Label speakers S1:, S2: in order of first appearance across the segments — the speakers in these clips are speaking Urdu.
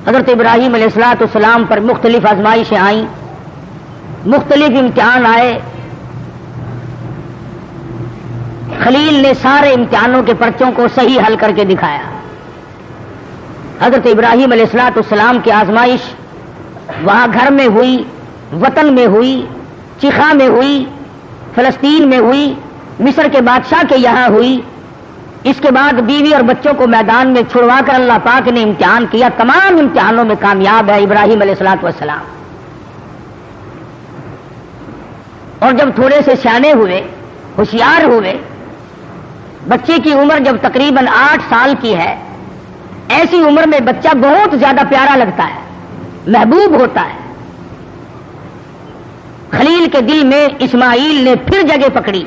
S1: حضرت ابراہیم علیہ السلام پر مختلف آزمائشیں آئیں، مختلف امتحان آئے. خلیل نے سارے امتحانوں کے پرچوں کو صحیح حل کر کے دکھایا. حضرت ابراہیم علیہ السلام کی آزمائش وہاں گھر میں ہوئی، وطن میں ہوئی، چیخا میں ہوئی، فلسطین میں ہوئی، مصر کے بادشاہ کے یہاں ہوئی. اس کے بعد بیوی اور بچوں کو میدان میں چھڑوا کر اللہ پاک نے امتحان کیا. تمام امتحانوں میں کامیاب ہے ابراہیم علیہ السلام. اور جب تھوڑے سے سیانے ہوئے، ہوشیار ہوئے، بچے کی عمر جب تقریباً 8 سال کی ہے، ایسی عمر میں بچہ بہت زیادہ پیارا لگتا ہے، محبوب ہوتا ہے. خلیل کے دل میں اسماعیل نے پھر جگہ پکڑی،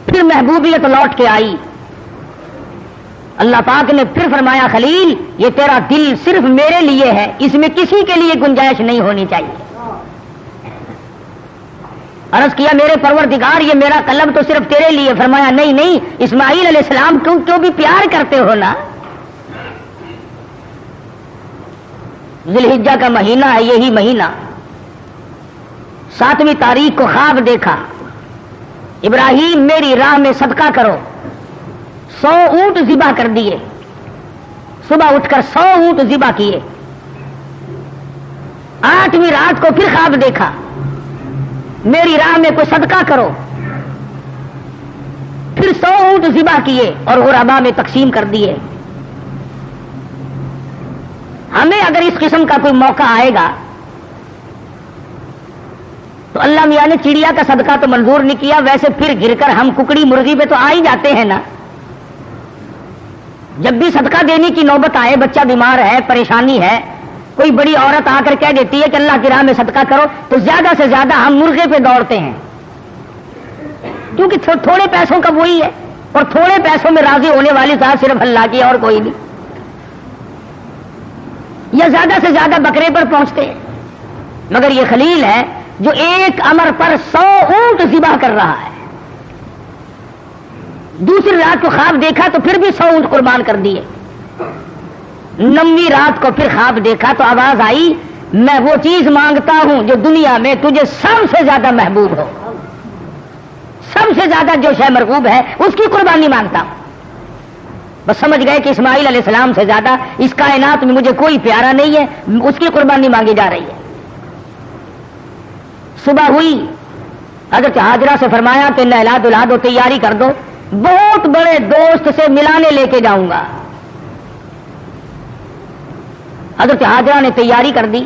S1: پھر محبوبیت لوٹ کے آئی. اللہ پاک نے پھر فرمایا خلیل یہ تیرا دل صرف میرے لیے ہے، اس میں کسی کے لیے گنجائش نہیں ہونی چاہیے. عرض کیا میرے پروردگار یہ میرا قلب تو صرف تیرے لیے. فرمایا نہیں اسماعیل علیہ السلام کیوں بھی پیار کرتے ہو نا. ذی الحجہ کا مہینہ ہے، یہی مہینہ 7ویں تاریخ کو خواب دیکھا، ابراہیم میری راہ میں صدقہ کرو. 100 اونٹ ذبح کر دیے، صبح اٹھ کر 100 اونٹ ذبح کیے. 8ویں رات کو پھر خواب دیکھا، میری راہ میں کوئی صدقہ کرو. پھر 100 اونٹ ذبح کیے اور غربا میں تقسیم کر دیے. ہمیں اگر اس قسم کا کوئی موقع آئے گا تو اللہ میاں نے چڑیا کا صدقہ تو منظور نہیں کیا، ویسے پھر گر کر ہم ککڑی مرغی پہ تو آ ہی جاتے ہیں نا. جب بھی صدقہ دینے کی نوبت آئے، بچہ بیمار ہے، پریشانی ہے، کوئی بڑی عورت آ کر کہہ دیتی ہے کہ اللہ کی راہ میں صدقہ کرو، تو زیادہ سے زیادہ ہم مرغے پہ دوڑتے ہیں، کیونکہ تھوڑے پیسوں کا وہی ہے، اور تھوڑے پیسوں میں راضی ہونے والی ذات صرف اللہ کی اور کوئی نہیں. یا زیادہ سے زیادہ بکرے پر پہنچتے ہیں. مگر یہ خلیل ہے جو ایک امر پر 100 اونٹ ذبح کر رہا ہے. دوسری رات کو خواب دیکھا تو پھر بھی 100 اونٹ قربان کر دیے. 9ویں رات کو پھر خواب دیکھا تو آواز آئی میں وہ چیز مانگتا ہوں جو دنیا میں تجھے سب سے زیادہ محبوب ہو، سب سے زیادہ جو شے مرغوب ہے اس کی قربانی مانگتا ہوں. بس سمجھ گئے کہ اسماعیل علیہ السلام سے زیادہ اس کائنات میں مجھے کوئی پیارا نہیں ہے، اس کی قربانی مانگی جا رہی ہے. صبح ہوئی، حضرت حاجرہ سے فرمایا کہ نہلا دھلا دو، تیاری کر دو، بہت بڑے دوست سے ملانے لے کے جاؤں گا. حضرت حاجرہ نے تیاری کر دی،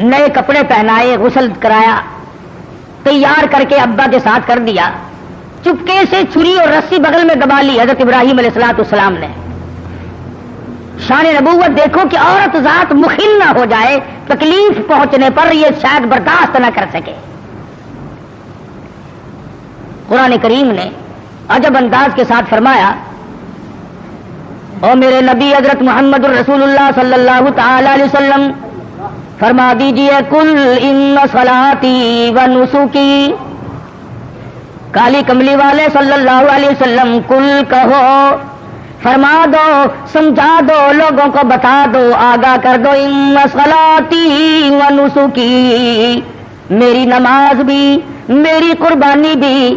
S1: نئے کپڑے پہنائے، غسل کرایا، تیار کر کے ابا کے ساتھ کر دیا. چپکے سے چھری اور رسی بغل میں دبا لی حضرت ابراہیم علیہ السلام نے. شان نبوت دیکھو کہ عورت ذات مخل نہ ہو جائے، تکلیف پہنچنے پر یہ شاید برداشت نہ کر سکے. قرآن کریم نے عجب انداز کے ساتھ فرمایا او میرے نبی حضرت محمد الرسول اللہ صلی اللہ تعالی علیہ وسلم فرما دیجئے کل ان صلاتی و نسکی. کالی کملی والے صلی اللہ علیہ وسلم کل کہو، فرما دو، سمجھا دو، لوگوں کو بتا دو، آگاہ کر دو، ان صلاتی و نسکی، میری نماز بھی، میری قربانی بھی.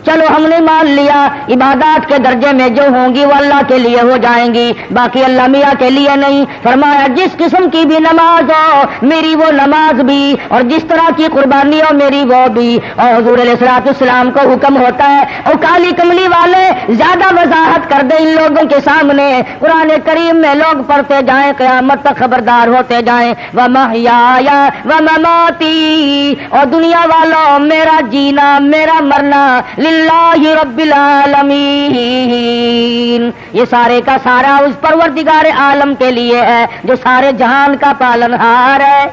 S1: چلو ہم نے مان لیا عبادات کے درجے میں جو ہوں گی وہ اللہ کے لیے ہو جائیں گی، باقی اللہ میاں کے لیے نہیں. فرمایا جس قسم کی بھی نماز ہو میری وہ نماز بھی، اور جس طرح کی قربانی ہو میری وہ بھی. اور حضور علیہ السلام کو حکم ہوتا ہے اور کالی کملی والے زیادہ وضاحت کر دیں ان لوگوں کے سامنے. قرآن کریم میں لوگ پڑھتے جائیں، قیامت تک خبردار ہوتے جائیں. وَمَحْيَايَ وَمَمَاتِي، اور دنیا والوں میرا جینا میرا مرنا للہ رب العالمین، یہ سارے کا سارا اس پروردگار عالم کے لیے ہے جو سارے جہان کا پالنہار ہے.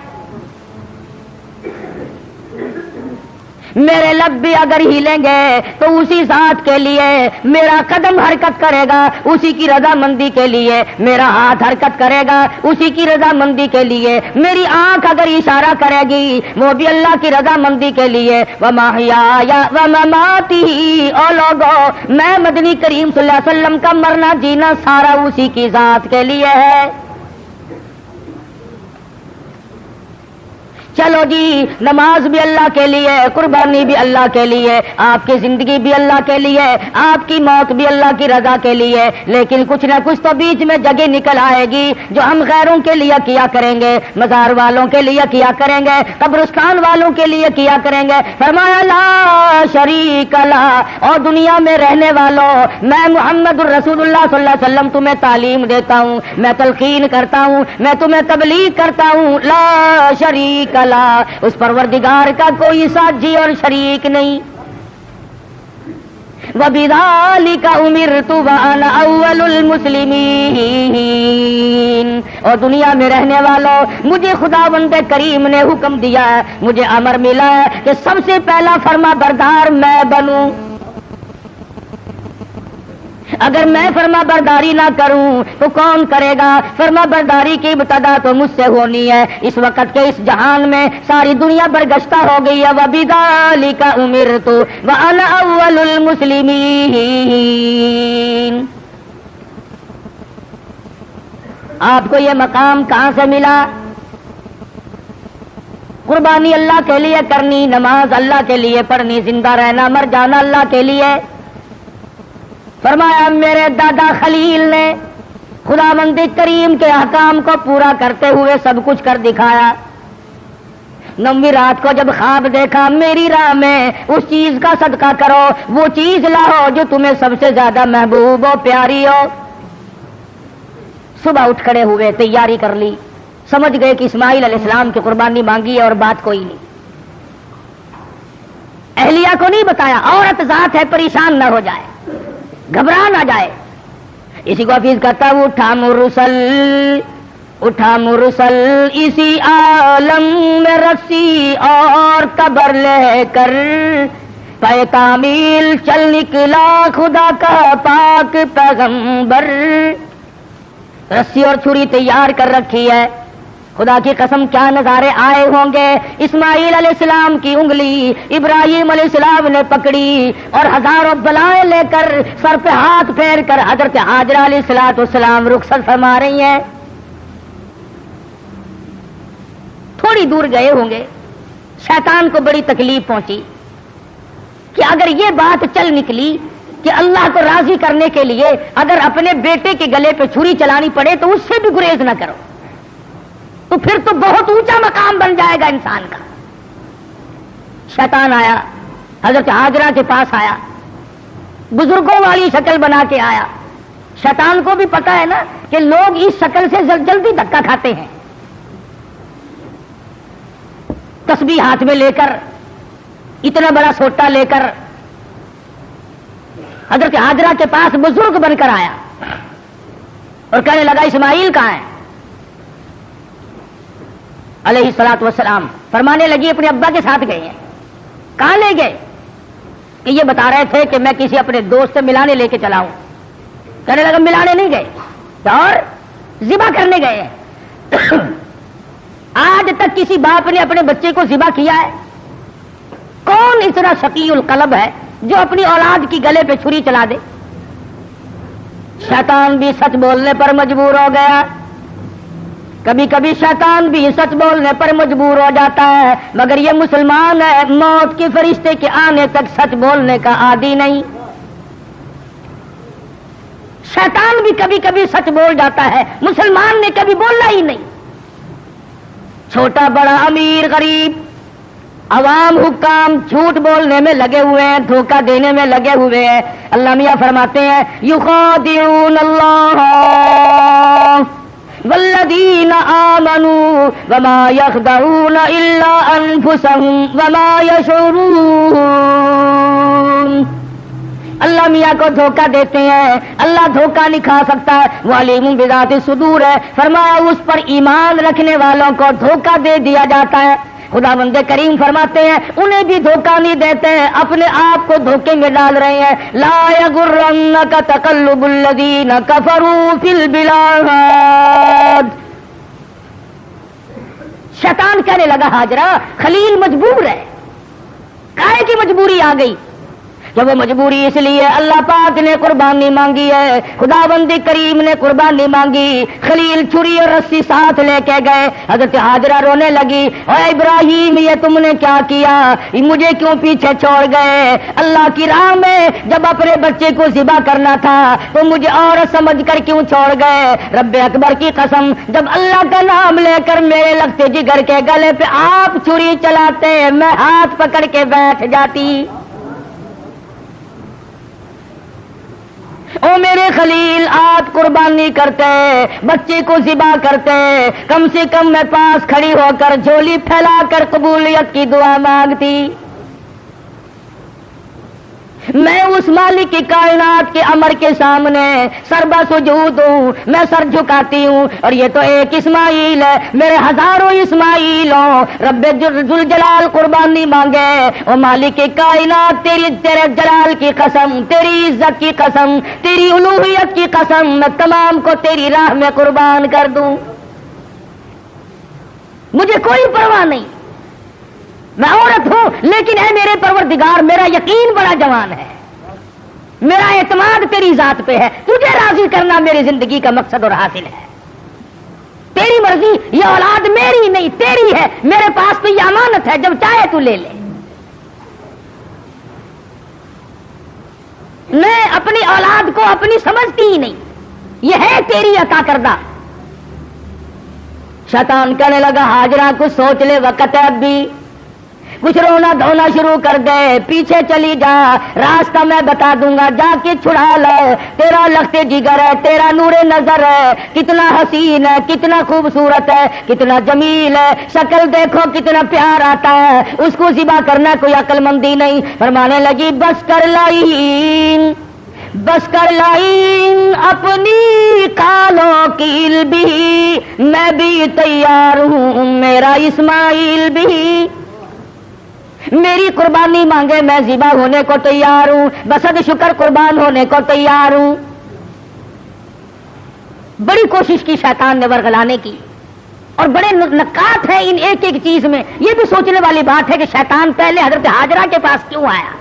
S1: میرے لب بھی اگر ہلیں گے تو اسی ذات کے لیے، میرا قدم حرکت کرے گا اسی کی رضامندی کے لیے، میرا ہاتھ حرکت کرے گا اسی کی رضامندی کے لیے، میری آنکھ اگر اشارہ کرے گی وہ بھی اللہ کی رضامندی کے لیے. وَمَحْيَايَ وَمَمَاتِي، او لوگو میں مدنی کریم صلی اللہ علیہ وسلم کا مرنا جینا سارا اسی کی ذات کے لیے ہے. چلو جی نماز بھی اللہ کے لیے، قربانی بھی اللہ کے لیے، آپ کی زندگی بھی اللہ کے لیے، آپ کی موت بھی اللہ کی رضا کے لیے، لیکن کچھ نہ کچھ تو بیچ میں جگہ نکل آئے گی جو ہم غیروں کے لیے کیا کریں گے، مزار والوں کے لیے کیا کریں گے، قبرستان والوں کے لیے کیا کریں گے۔ فرمایا لا شریک لا، اور دنیا میں رہنے والوں میں محمد الرسول اللہ صلی اللہ علیہ وسلم تمہیں تعلیم دیتا ہوں، میں تلقین کرتا ہوں، میں تمہیں تبلیغ کرتا ہوں، لا شریک لا، اس پروردگار کا کوئی ساتھی اور شریک نہیں۔ وَبِذَلِكَ أُمِرْتُ وَأَنَا أَوَّلُ الْمُسْلِمِينَ، اور دنیا میں رہنے والوں مجھے خداوند کریم نے حکم دیا ہے، مجھے امر ملا ہے کہ سب سے پہلا فرما بردار میں بنوں۔ اگر میں فرما برداری نہ کروں تو کون کرے گا؟ فرما برداری کی ابتدا تو مجھ سے ہونی ہے۔ اس وقت کے اس جہان میں ساری دنیا برگشتہ ہو گئی ہے۔ وَبِذَلِكَ أُمِرْتُ وَأَنَا أَوَّلُ الْمُسْلِمِينَ۔ آپ کو یہ مقام کہاں سے ملا؟ قربانی اللہ کے لیے کرنی، نماز اللہ کے لیے پڑھنی، زندہ رہنا مر جانا اللہ کے لیے۔ فرمایا میرے دادا خلیل نے خداوند کریم کے احکام کو پورا کرتے ہوئے سب کچھ کر دکھایا۔ 9ویں رات کو جب خواب دیکھا، میری راہ میں اس چیز کا صدقہ کرو، وہ چیز لاؤ جو تمہیں سب سے زیادہ محبوب ہو، پیاری ہو۔ صبح اٹھ کھڑے ہوئے، تیاری کر لی، سمجھ گئے کہ اسماعیل علیہ السلام کی قربانی مانگی ہے اور بات کوئی نہیں۔ اہلیہ کو نہیں بتایا، عورت ذات ہے، پریشان نہ ہو جائے، گھبرا نہ جائے۔ اسی کو حفیظ کرتا ہوں، اٹھا مرسل اسی عالم میں رسی اور قبر لے کر، پے تعمیل چل نکلا خدا کا پاک پیغمبر۔ رسی اور چھری تیار کر رکھی ہے، خدا کی قسم کیا نظارے آئے ہوں گے۔ اسماعیل علیہ السلام کی انگلی ابراہیم علیہ السلام نے پکڑی اور ہزاروں بلائیں لے کر سر پہ ہاتھ پھیر کر حضرت ہاجرہ علیہ السلام رخصت فرما رہی ہیں۔ تھوڑی دور گئے ہوں گے، شیطان کو بڑی تکلیف پہنچی کہ اگر یہ بات چل نکلی کہ اللہ کو راضی کرنے کے لیے اگر اپنے بیٹے کے گلے پہ چھری چلانی پڑے تو اس سے بھی گریز نہ کرو، تو پھر تو بہت اونچا مقام بن جائے گا انسان کا۔ شیطان آیا، حضرت ہاجرہ کے پاس آیا، بزرگوں والی شکل بنا کے آیا۔ شیطان کو بھی پتا ہے نا کہ لوگ اس شکل سے جلدی دھکا کھاتے ہیں۔ تسبیح ہاتھ میں لے کر، اتنا بڑا سوٹا لے کر حضرت ہاجرہ کے پاس بزرگ بن کر آیا اور کہنے لگا اسماعیل کہاں ہے علیہ الصلوۃ والسلام؟ فرمانے لگی اپنے ابا کے ساتھ گئے ہیں۔ کہاں لے گئے؟ کہ یہ بتا رہے تھے کہ میں کسی اپنے دوست سے ملانے لے کے چلا ہوں۔ کہنے لگا ملانے نہیں گئے اور ذبح کرنے گئے ہیں۔ آج تک کسی باپ نے اپنے بچے کو ذبح کیا ہے؟ کون اتنا شقی القلب ہے جو اپنی اولاد کی گلے پہ چھری چلا دے؟ شیطان بھی سچ بولنے پر مجبور ہو گیا، کبھی کبھی شیطان بھی سچ بولنے پر مجبور ہو جاتا ہے، مگر یہ مسلمان ہے، موت کے فرشتے کے آنے تک سچ بولنے کا عادی نہیں۔ شیطان بھی کبھی کبھی سچ بول جاتا ہے، مسلمان نے کبھی بولنا ہی نہیں۔ چھوٹا بڑا امیر غریب عوام حکام جھوٹ بولنے میں لگے ہوئے ہیں، دھوکہ دینے میں لگے ہوئے ہیں۔ اللہ میاں فرماتے ہیں یخادعون اللہ والذین آمنوا وما یخدعون الا انفسهم وما یشعرون۔ اللہ میاں کو دھوکہ دیتے ہیں، اللہ دھوکہ نہیں کھا سکتا، وہ علیم بذات الصدور ہے۔ فرمایا اس پر ایمان رکھنے والوں کو دھوکہ دے دیا جاتا ہے۔ خداوند کریم فرماتے ہیں انہیں بھی دھوکہ نہیں دیتے ہیں، اپنے آپ کو دھوکے میں ڈال رہے ہیں۔ لا یغرنک تقلب الذین کفروا فی البلاد۔ شیطان کہنے لگا ہاجرہ خلیل مجبور ہے، کائے کی مجبوری آ گئی؟ کہ وہ مجبوری اس لیے اللہ پاک نے قربانی مانگی ہے، خداوند کریم نے قربانی مانگی، خلیل چھری اور رسی ساتھ لے کے گئے، حضرت ہاجرہ رونے لگی، اے ابراہیم یہ تم نے کیا کیا، مجھے کیوں پیچھے چھوڑ گئے؟ اللہ کی راہ میں جب اپنے بچے کو ذبح کرنا تھا تو مجھے عورت سمجھ کر کیوں چھوڑ گئے؟ رب اکبر کی قسم، جب اللہ کا نام لے کر میرے لگتے جگر کے گلے پہ آپ چھری چلاتے میں ہاتھ پکڑ کے بیٹھ جاتی۔ او میرے خلیل آپ قربانی کرتے، بچے کو ذبح کرتے، کم سے کم میں پاس کھڑی ہو کر جھولی پھیلا کر قبولیت کی دعا مانگتی۔ میں اس مالک کی کائنات کے امر کے سامنے سربا سجود ہوں، میں سر جھکاتی ہوں، اور یہ تو ایک اسماعیل ہے، میرے ہزاروں اسماعیل ہوں، رب ذوالجلال قربانی مانگے۔ او مالک کی کائنات تیرے جلال کی قسم، تیری عزت کی قسم، تیری الوہیت کی قسم، میں تمام کو تیری راہ میں قربان کر دوں، مجھے کوئی پرواہ نہیں، میں عورت ہوں لیکن اے میرے پروردگار میرا یقین بڑا جوان ہے، میرا اعتماد تیری ذات پہ ہے، تجھے راضی کرنا میری زندگی کا مقصد اور حاصل ہے، تیری مرضی، یہ اولاد میری نہیں تیری ہے، میرے پاس تو یہ امانت ہے، جب چاہے تو لے لے، میں اپنی اولاد کو اپنی سمجھتی ہی نہیں، یہ ہے تیری عطا کردہ۔ شیطان کہنے لگا ہاجرہ کچھ سوچ لے، وقت ہے اب بھی، کچھ رونا دھونا شروع کر دے، پیچھے چلی جا، راستہ میں بتا دوں گا، جا کے چھڑا لے، تیرا لخت جگر ہے، تیرا نور نظر ہے، کتنا حسین ہے، کتنا خوبصورت ہے، کتنا جمیل ہے، شکل دیکھو کتنا پیار آتا ہے، اس کو ذبح کرنا کوئی عقل مندی نہیں۔ فرمانے لگی بس کر لائن، بس کر لائن اپنی کالوں کی بھی، میں بھی تیار ہوں، میرا اسماعیل بھی، میری قربانی مانگے میں ذبح ہونے کو تیار ہوں، بسد شکر قربان ہونے کو تیار ہوں۔ بڑی کوشش کی شیطان نے ورغلانے کی، اور بڑے نکات ہیں ان ایک ایک چیز میں، یہ بھی سوچنے والی بات ہے کہ شیطان پہلے حضرت ہاجرہ کے پاس کیوں آیا؟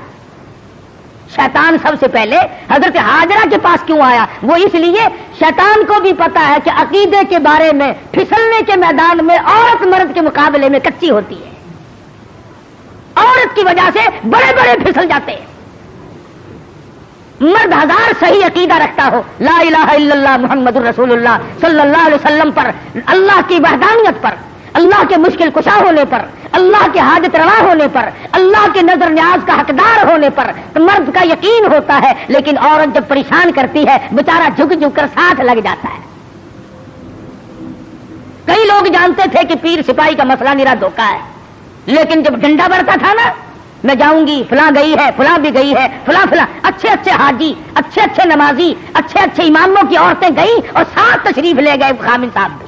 S1: شیطان سب سے پہلے حضرت ہاجرہ کے پاس کیوں آیا؟ وہ اس لیے شیطان کو بھی پتا ہے کہ عقیدے کے بارے میں پھسلنے کے میدان میں عورت مرد کے مقابلے میں کچی ہوتی ہے، عورت کی وجہ سے بڑے بڑے پھسل جاتے ہیں۔ مرد ہزار صحیح عقیدہ رکھتا ہو، لا الہ الا اللہ محمد الرسول اللہ صلی اللہ علیہ وسلم پر، اللہ کی وحدانیت پر، اللہ کے مشکل کشا ہونے پر، اللہ کے حاجت روا ہونے پر، اللہ کے نظر نیاز کا حقدار ہونے پر تو مرد کا یقین ہوتا ہے، لیکن عورت جب پریشان کرتی ہے بیچارہ جھک جھک کر ساتھ لگ جاتا ہے۔ کئی لوگ جانتے تھے کہ پیر سپاہی کا مسئلہ میرا دھوکہ ہے، لیکن جب ڈنڈا بڑھتا تھا نا، میں جاؤں گی، فلاں گئی ہے، فلاں بھی گئی ہے، فلاں فلاں اچھے اچھے حاجی، اچھے اچھے نمازی، اچھے اچھے اماموں کی عورتیں گئیں اور ساتھ تشریف لے گئے خامن صاحب بھی۔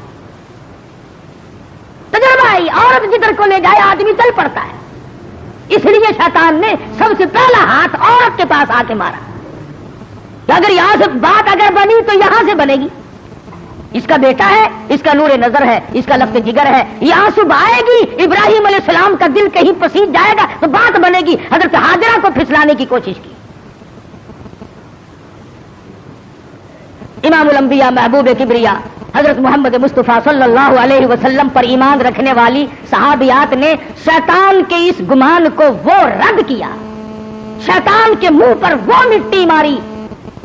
S1: تجربہ ہے، عورت جدھر کو لے جائے آدمی چل پڑتا ہے، اس لیے شیطان نے سب سے پہلا ہاتھ عورت کے پاس آ کے مارا کہ اگر یہاں سے بات اگر بنی تو یہاں سے بنے گی، اس کا بیٹا ہے، اس کا نور نظر ہے، اس کا لفظ جگر ہے، یہاں صبح آئے گی، ابراہیم علیہ السلام کا دل کہیں پسیج جائے گا تو بات بنے گی۔ حضرت ہاجرہ کو پھسلانے کی کوشش کی۔ امام الانبیاء محبوب کبریا حضرت محمد مصطفیٰ صلی اللہ علیہ وسلم پر ایمان رکھنے والی صحابیات نے شیطان کے اس گمان کو وہ رد کیا، شیطان کے منہ پر وہ مٹی ماری۔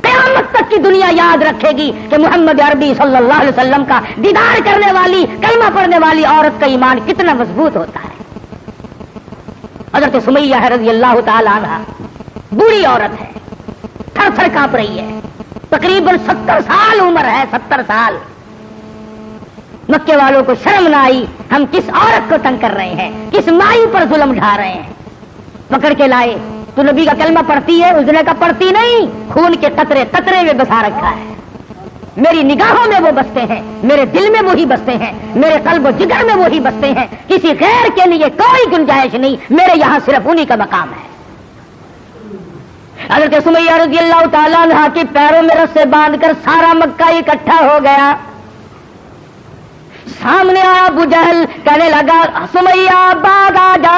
S1: قیامت تک کی دنیا یاد رکھے گی کہ محمد عربی صلی اللہ علیہ وسلم کا دیدار کرنے والی، کلمہ پڑھنے والی عورت کا ایمان کتنا مضبوط ہوتا ہے۔ حضرت سمیہ ہے رضی اللہ تعالی عنہ، بوڑھی عورت ہے، تھر تھر کانپ رہی ہے، تقریباً 70 سال عمر ہے، 70 سال۔ مکے والوں کو شرم نہ آئی، ہم کس عورت کو تنگ کر رہے ہیں، کس مائی پر ظلم ڈھا رہے ہیں۔ پکڑ کے لائے، تو نبی کا کلمہ پڑھتی ہے؟ اس نے کہا پڑھتی نہیں، خون کے قطرے قطرے میں بسا رکھا ہے، میری نگاہوں میں وہ بستے ہیں، میرے دل میں وہی بستے ہیں، میرے قلب و جگر میں وہی بستے ہیں، کسی غیر کے لیے کوئی گنجائش نہیں، میرے یہاں صرف انہی کا مقام ہے۔ حضرت سمیہ رضی اللہ تعالیٰ عنہ کے پیروں میں رسے باندھ کر سارا مکہ اکٹھا ہو گیا۔ سامنے آیا ابو جہل، کہنے لگا سمیہ باغ آ جا،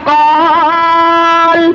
S1: قال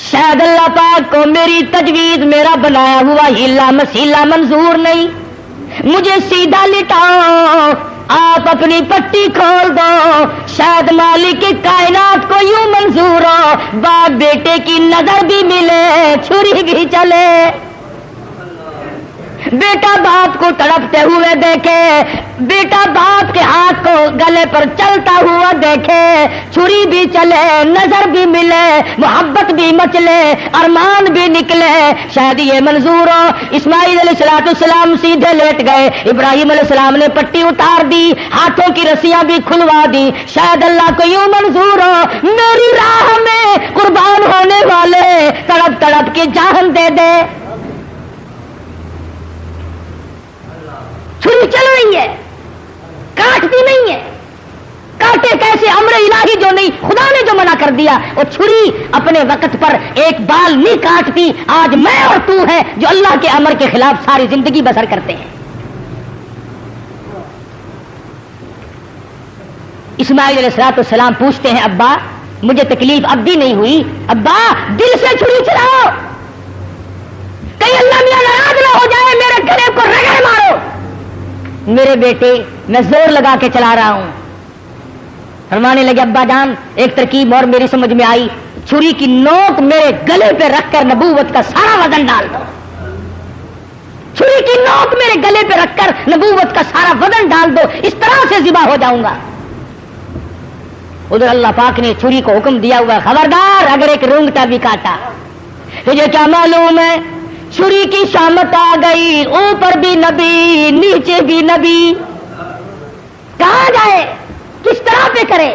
S1: شاید اللہ پاک کو میری تجویز، میرا بنایا ہوا ہیلا مسیلا منظور نہیں، مجھے سیدھا لٹاؤ، آپ اپنی پٹی کھول دو، شاید مالک کائنات کو یوں منظور ہو، باپ بیٹے کی نظر بھی ملے، چھری بھی چلے، بیٹا باپ کو تڑپتے ہوئے دیکھے، بیٹا باپ کے ہاتھ کو گلے پر چلتا ہوا دیکھے، چھری بھی چلے، نظر بھی ملے، محبت بھی مچلے، ارمان بھی نکلے، شاید یہ منظور ہو۔ اسماعیل علیہ السلام سیدھے لیٹ گئے، ابراہیم علیہ السلام نے پٹی اتار دی، ہاتھوں کی رسیاں بھی کھلوا دی، شاید اللہ کو یوں منظور ہو میری راہ میں قربان ہونے والے تڑپ تڑپ کے جان دے دے۔ چھری چل رہی ہے، کاٹتی نہیں ہے، کاٹے کیسے؟ امر الہی جو نہیں، خدا نے جو منع کر دیا، وہ چھری اپنے وقت پر ایک بال نہیں کاٹتی۔ آج میں اور تو ہے جو اللہ کے امر کے خلاف ساری زندگی بسر کرتے ہیں۔ اسماعیل علیہ السلام پوچھتے ہیں ابا مجھے تکلیف اب بھی نہیں ہوئی؟ ابا دل سے چھری چلاؤ، کہیں اللہ میاں ناراض نہ ہو جائے، میرے گلے کو رگڑ مارو۔ میرے بیٹے میں زور لگا کے چلا رہا ہوں۔ فرمانے لگے ابا جان ایک ترکیب اور میری سمجھ میں آئی، چھری کی نوک میرے گلے پہ رکھ کر نبوت کا سارا وزن ڈال دو، چھری کی نوک میرے گلے پہ رکھ کر نبوت کا سارا وزن ڈال دو، اس طرح سے ذبح ہو جاؤں گا۔ ادھر اللہ پاک نے چھری کو حکم دیا ہوا خبردار اگر ایک رونگٹا بھی کاٹا، تجھے کیا معلوم ہے چھری کی شامت آ گئی، اوپر بھی نبی نیچے بھی نبی، کہاں جائے کس طرح پہ کرے؟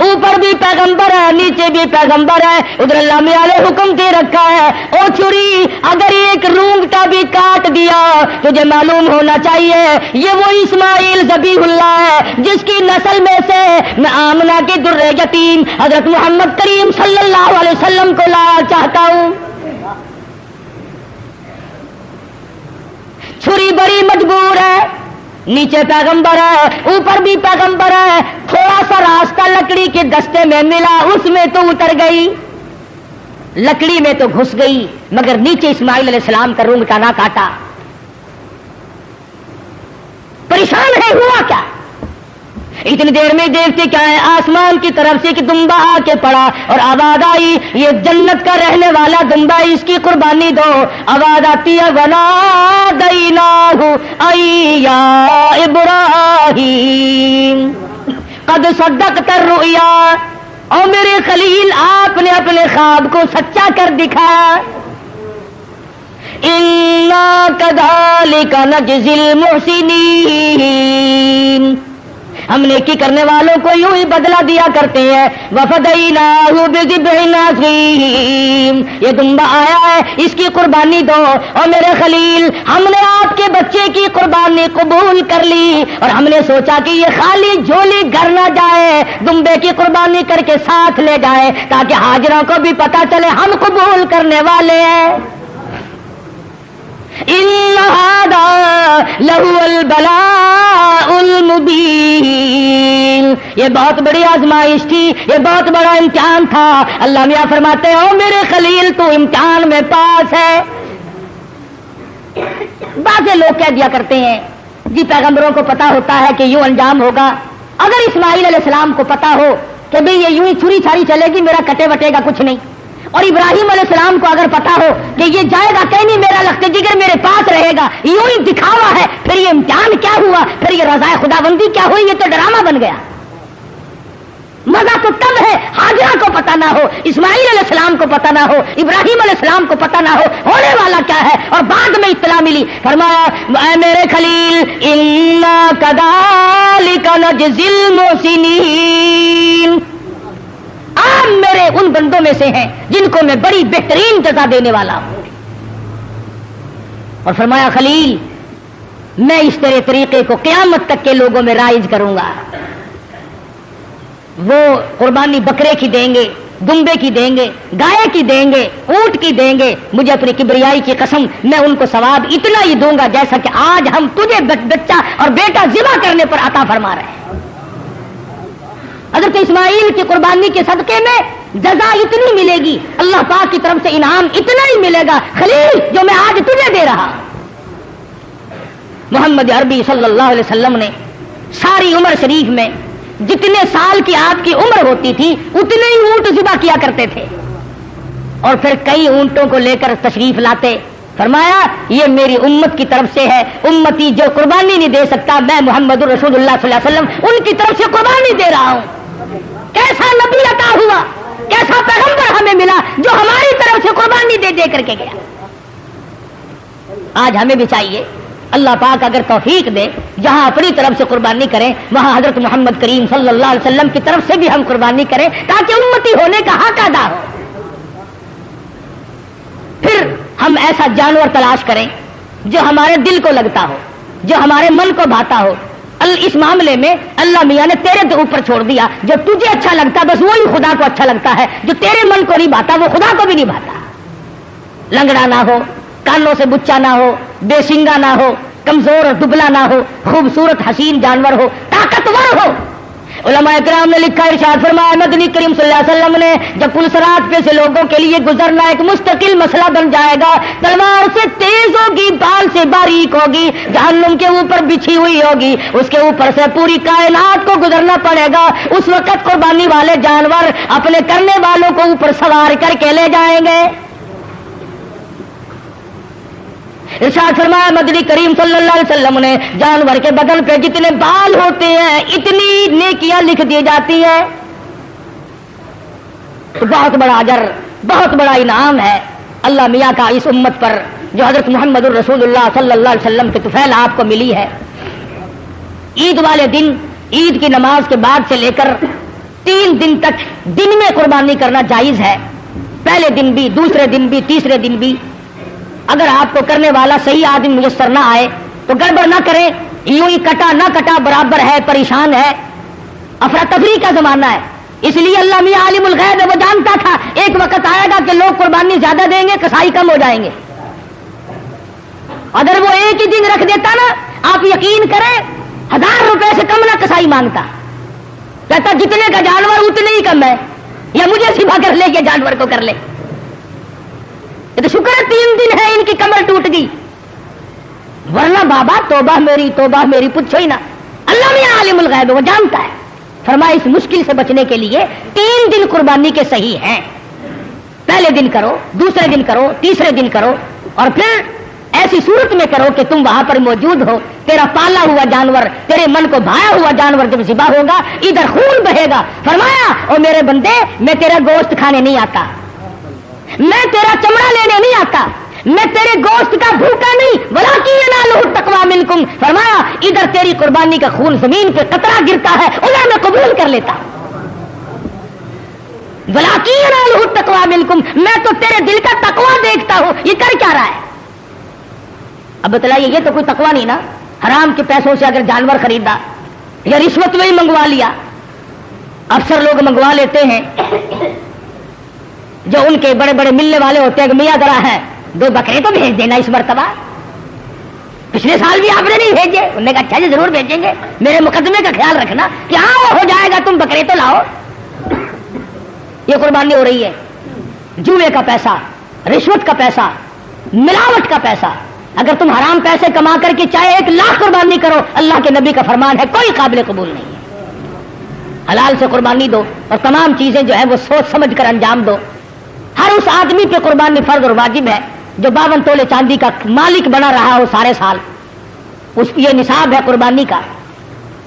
S1: اوپر بھی پیغمبر ہے نیچے بھی پیغمبر ہے، ادھر اللہ میاں نے حکم دے رکھا ہے او چھری اگر ایک رونگٹا بھی کاٹ دیا تجھے معلوم ہونا چاہیے یہ وہ اسماعیل ذبیح اللہ ہے جس کی نسل میں سے میں آمنہ کے در یتیم حضرت محمد کریم صلی اللہ علیہ وسلم کو لایا چاہتا ہوں۔ چھری بڑی مجبور ہے، نیچے پیغمبر ہے اوپر بھی پیغمبر ہے، تھوڑا سا راستہ لکڑی کے دستے میں ملا اس میں تو اتر گئی، لکڑی میں تو گھس گئی مگر نیچے اسماعیل علیہ السلام کا رونگٹا نہ کاٹا۔ پریشان ہے ہوا کیا؟ اتنی دیر میں دیکھتے کیا ہے آسمان کی طرف سے کہ دمبا آ کے پڑا اور آواز آئی یہ جنت کا رہنے والا دمبا اس کی قربانی دو۔ آواز آتی ہے وَنَادَيْنَاهُ أَيْ يَا إِبْرَاهِيمُ قَدْ صَدَّقْتَ الرُّؤْيَا، اور میرے خلیل آپ نے اپنے خواب کو سچا کر دکھایا۔ إِنَّا كَذَلِكَ نَجْزِي الْمُحْسِنِينَ، ہم نیکی کرنے والوں کو یوں ہی بدلہ دیا کرتے ہیں۔ وَفَدَيْنَاهُ بِذِبْحٍ عَظِيمٍ، یہ دمبا آیا ہے اس کی قربانی دو، اور میرے خلیل ہم نے آپ کے بچے کی قربانی قبول کر لی اور ہم نے سوچا کہ یہ خالی جھولی گھر نہ جائے، دمبے کی قربانی کر کے ساتھ لے جائے تاکہ حاضروں کو بھی پتا چلے ہم قبول کرنے والے ہیں۔ إِنَّ هَذَا لَهُوَ الْبَلَاءُ الْمُبِينُ، یہ بہت بڑی آزمائش تھی، یہ بہت بڑا امتحان تھا۔ اللہ میاں فرماتے ہیں او میرے خلیل تو امتحان میں پاس ہے۔ بعض لوگ کہہ دیا کرتے ہیں جی پیغمبروں کو پتا ہوتا ہے کہ یوں انجام ہوگا، اگر اسماعیل علیہ السلام کو پتا ہو کہ بھئی یہ یوں ہی چھری چھاڑی چلے گی میرا کٹے وٹے گا کچھ نہیں، اور ابراہیم علیہ السلام کو اگر پتا ہو کہ یہ جائے گا کہیں نہیں میرا لخت جگر میرے پاس رہے گا، یوں ہی دکھاوا ہے، پھر یہ امتحان کیا ہوا، پھر یہ رضا خداوندی کیا ہوئی، یہ تو ڈرامہ بن گیا۔ مزہ تو تب ہے حاجرہ کو پتا نہ ہو، اسماعیل علیہ السلام کو پتا نہ ہو، ابراہیم علیہ السلام کو پتا نہ ہو ہونے والا کیا ہے، اور بعد میں اطلاع ملی۔ فرمایا اے میرے خلیل انا کذالک نجزی المحسنین، آپ میرے ان بندوں میں سے ہیں جن کو میں بڑی بہترین جزا دینے والا ہوں۔ اور فرمایا خلیل میں اس طرح طریقے کو قیامت تک کے لوگوں میں رائج کروں گا، وہ قربانی بکرے کی دیں گے، دمبے کی دیں گے، گائے کی دیں گے، اونٹ کی دیں گے، مجھے اپنی کبریائی کی قسم میں ان کو ثواب اتنا ہی دوں گا جیسا کہ آج ہم تجھے بچہ اور بیٹا ذبح کرنے پر عطا فرما رہے ہیں۔ حضرت اسماعیل کی قربانی کے صدقے میں جزا اتنی ملے گی، اللہ پاک کی طرف سے انعام اتنا ہی ملے گا خلیل جو میں آج تجھے دے رہا۔ محمد عربی صلی اللہ علیہ وسلم نے ساری عمر شریف میں جتنے سال کی آپ کی عمر ہوتی تھی اتنے ہی اونٹ ذبح کیا کرتے تھے، اور پھر کئی اونٹوں کو لے کر تشریف لاتے۔ فرمایا یہ میری امت کی طرف سے ہے، امتی جو قربانی نہیں دے سکتا میں محمد رسول اللہ صلی اللہ علیہ وسلم ان کی طرف سے قربانی دے رہا ہوں۔ کیسا نبی عطا ہوا، کیسا پیغمبر ہمیں ملا جو ہماری طرف سے قربانی دے دے کر کے گیا۔ آج ہمیں بھی چاہیے اللہ پاک اگر توفیق دے جہاں اپنی طرف سے قربانی کریں وہاں حضرت محمد کریم صلی اللہ علیہ وسلم کی طرف سے بھی ہم قربانی کریں تاکہ امتی ہونے کا حق ادا ہو۔ پھر ہم ایسا جانور تلاش کریں جو ہمارے دل کو لگتا ہو، جو ہمارے من کو بھاتا ہو۔ اس معاملے میں اللہ میاں نے تیرے اوپر چھوڑ دیا، جو تجھے اچھا لگتا بس وہی خدا کو اچھا لگتا ہے، جو تیرے من کو نہیں بھاتا وہ خدا کو بھی نہیں بھاتا۔ لنگڑا نہ ہو، کانوں سے بچا نہ ہو، بے سنگا نہ ہو، کمزور اور دبلا نہ ہو، خوبصورت حسین جانور ہو، طاقتور ہو۔ علماء کرام نے لکھا، ارشاد فرمایا مدنی کریم صلی اللہ علیہ وسلم نے جب پل صراط پہ سے لوگوں کے لیے گزرنا ایک مستقل مسئلہ بن جائے گا، تلوار سے تیز ہوگی، بال سے باریک ہوگی، جہنم کے اوپر بچھی ہوئی ہوگی، اس کے اوپر سے پوری کائنات کو گزرنا پڑے گا۔ اس وقت قربانی والے جانور اپنے کرنے والوں کو اوپر سوار کر کے لے جائیں گے۔ ارشاد فرمایا مدنی کریم صلی اللہ علیہ وسلم نے جانور کے بدن پہ جتنے بال ہوتے ہیں اتنی نیکیاں لکھ دی جاتی ہیں۔ بہت بڑا اجر، بہت بڑا انعام ہے اللہ میاں کا اس امت پر جو حضرت محمد الرسول اللہ صلی اللہ علیہ وسلم کی طفیل آپ کو ملی ہے۔ عید والے دن، عید کی نماز کے بعد سے لے کر 3 دن تک دن میں قربانی کرنا جائز ہے، پہلے دن بھی، دوسرے دن بھی، تیسرے دن بھی۔ اگر آپ کو کرنے والا صحیح آدمی میسر نہ آئے تو گڑبڑ نہ کریں، یوں ہی کٹا نہ کٹا برابر ہے، پریشان ہے، افراتفری کا زمانہ ہے۔ اس لیے اللہ میاں عالم الغیب ہے، وہ جانتا تھا ایک وقت آئے گا کہ لوگ قربانی زیادہ دیں گے، کسائی کم ہو جائیں گے۔ اگر وہ ایک ہی دن رکھ دیتا نا، آپ یقین کریں 1000 روپے سے کم نہ کسائی مانگتا، کہتا جتنے کا جانور اتنے ہی کم ہے، یا مجھے سبا کر لے کے جانور کو کر لے۔ تو شکر ہے 3 دن ہے ان کی کمر ٹوٹ گئی، ورنہ بابا توبہ میری پوچھو ہی نا۔ اللہ میاں عالم الغیب وہ جانتا ہے۔ فرمایا اس مشکل سے بچنے کے لیے 3 دن قربانی کے صحیح ہیں، پہلے دن کرو، دوسرے دن کرو، تیسرے دن کرو، اور پھر ایسی صورت میں کرو کہ تم وہاں پر موجود ہو، تیرا پالا ہوا جانور، تیرے من کو بھایا ہوا جانور جب ذبح ہوگا ادھر خون بہے گا۔ فرمایا او میرے بندے میں تیرا گوشت کھانے نہیں آتا، میں تیرا چمڑا لینے نہیں آتا، میں تیرے گوشت کا بھوکا نہیں، ولاکن ینالہ التقوی منکم۔ فرمایا ادھر تیری قربانی کا خون زمین پہ قطرہ گرتا ہے انہیں میں قبول کر لیتا ہوں۔ ولاکن ینالہ التقوی منکم، میں تو تیرے دل کا تقوی دیکھتا ہوں، یہ کر کیا رہا ہے؟ اب بتلائیے یہ تو کوئی تقوی نہیں نا، حرام کے پیسوں سے اگر جانور خریدا یا رشوت میں ہی منگوا لیا۔ افسر لوگ منگوا لیتے ہیں جو ان کے بڑے بڑے ملنے والے ہوتے ہیں کہ میاں ذرا ہے 2 بکرے تو بھیج دینا اس مرتبہ، پچھلے سال بھی آپ نے نہیں بھیجے۔ انہوں نے کہا اچھا جی ضرور بھیجیں گے، میرے مقدمے کا خیال رکھنا کہ ہاں وہ ہو جائے گا، تم بکرے تو لاؤ۔ یہ قربانی ہو رہی ہے، جوئے کا پیسہ، رشوت کا پیسہ، ملاوٹ کا پیسہ۔ اگر تم حرام پیسے کما کر کے چاہے 1 لاکھ قربانی کرو، اللہ کے نبی کا فرمان ہے کوئی قابل قبول نہیں ہے۔ حلال سے قربانی دو اور تمام چیزیں جو ہے وہ سوچ سمجھ کر انجام دو۔ ہر اس آدمی پہ قربانی فرض اور واجب ہے جو 52 تولے چاندی کا مالک بنا رہا ہو سارے سال، اس کی یہ نصاب ہے قربانی کا،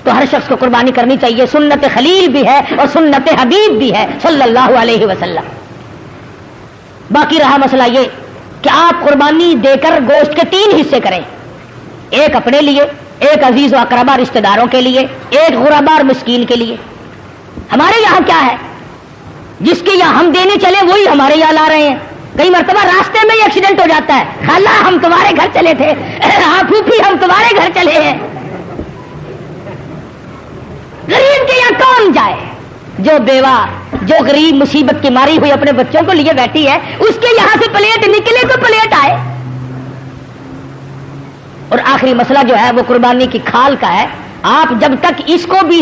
S1: تو ہر شخص کو قربانی کرنی چاہیے۔ سنت خلیل بھی ہے اور سنت حبیب بھی ہے صلی اللہ علیہ وسلم۔ باقی رہا مسئلہ یہ کہ آپ قربانی دے کر گوشت کے 3 حصے کریں، ایک اپنے لیے، ایک عزیز و اقربا رشتہ داروں کے لیے، ایک غربا اور مسکین کے لیے۔ ہمارے یہاں کیا ہے، جس کے یہاں ہم دینے چلے وہی ہمارے یہاں لا رہے ہیں۔ کئی مرتبہ راستے میں ہی ایکسیڈنٹ ہو جاتا ہے، خالہ ہم تمہارے گھر چلے تھے، ہاں پھوپھی ہم تمہارے گھر چلے ہیں۔ غریب کے یہاں کون جائے؟ جو بیوہ، جو غریب مصیبت کی ماری ہوئی اپنے بچوں کو لیے بیٹھی ہے، اس کے یہاں سے پلیٹ نکلے تو پلیٹ آئے۔ اور آخری مسئلہ جو ہے وہ قربانی کی کھال کا ہے۔ آپ جب تک اس کو بھی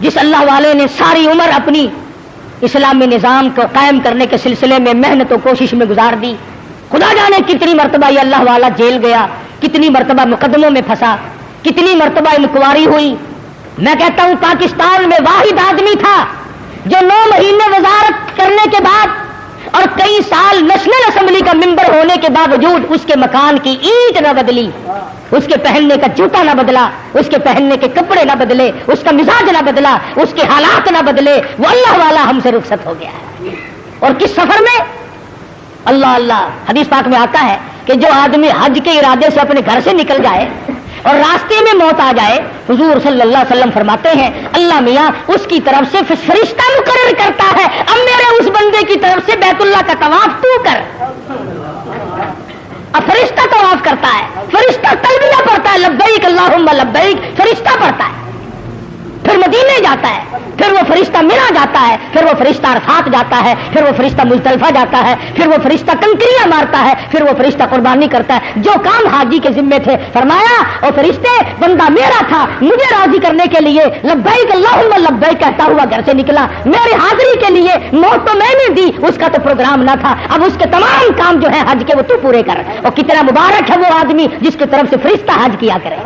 S1: جس اللہ والے نے ساری عمر اپنی اسلامی نظام کو قائم کرنے کے سلسلے میں محنت و کوشش میں گزار دی, خدا جانے کتنی مرتبہ یہ اللہ والا جیل گیا, کتنی مرتبہ مقدموں میں پھنسا, کتنی مرتبہ انکوائری ہوئی. میں کہتا ہوں پاکستان میں واحد آدمی تھا جو 9 مہینے وزارت کرنے کے بعد اور کئی سال نیشنل اسمبلی کا ممبر ہونے کے باوجود اس کے مکان کی اینٹ نہ بدلی, اس کے پہننے کا جوتا نہ بدلا, اس کے پہننے کے کپڑے نہ بدلے, اس کا مزاج نہ بدلا, اس کے حالات نہ بدلے. وہ اللہ والا ہم سے رخصت ہو گیا ہے. اور کس سفر میں؟ اللہ اللہ, حدیث پاک میں آتا ہے کہ جو آدمی حج کے ارادے سے اپنے گھر سے نکل جائے اور راستے میں موت آ جائے, حضور صلی اللہ علیہ وسلم فرماتے ہیں اللہ میاں اس کی طرف سے فرشتہ مقرر کرتا ہے, اب میرے اس بندے کی طرف سے بیت اللہ کا طواف تو کر. اب فرشتہ طواف کرتا ہے, فرشتہ تلبیہ پڑھتا ہے, لبیک اللہم لبیک, فرشتہ پڑھتا ہے, پھر مدینے جاتا ہے, پھر وہ فرشتہ مینا جاتا ہے, پھر وہ فرشتہ عرفات جاتا ہے, پھر وہ فرشتہ مزدلفہ جاتا ہے, پھر وہ فرشتہ کنکریاں مارتا ہے, پھر وہ فرشتہ قربانی کرتا ہے. جو کام حاجی کے ذمے تھے فرمایا اور فرشتے بندہ میرا تھا, مجھے راضی کرنے کے لیے لبیک اللہم لبیک کہتا ہوا گھر سے نکلا, میری حاضری کے لیے موت تو میں نے دی, اس کا تو پروگرام نہ تھا. اب اس کے تمام کام جو ہے حج کے وہ تو پورے کر. اور کتنا مبارک ہے وہ آدمی جس کی طرف سے فرشتہ حج کیا کرے.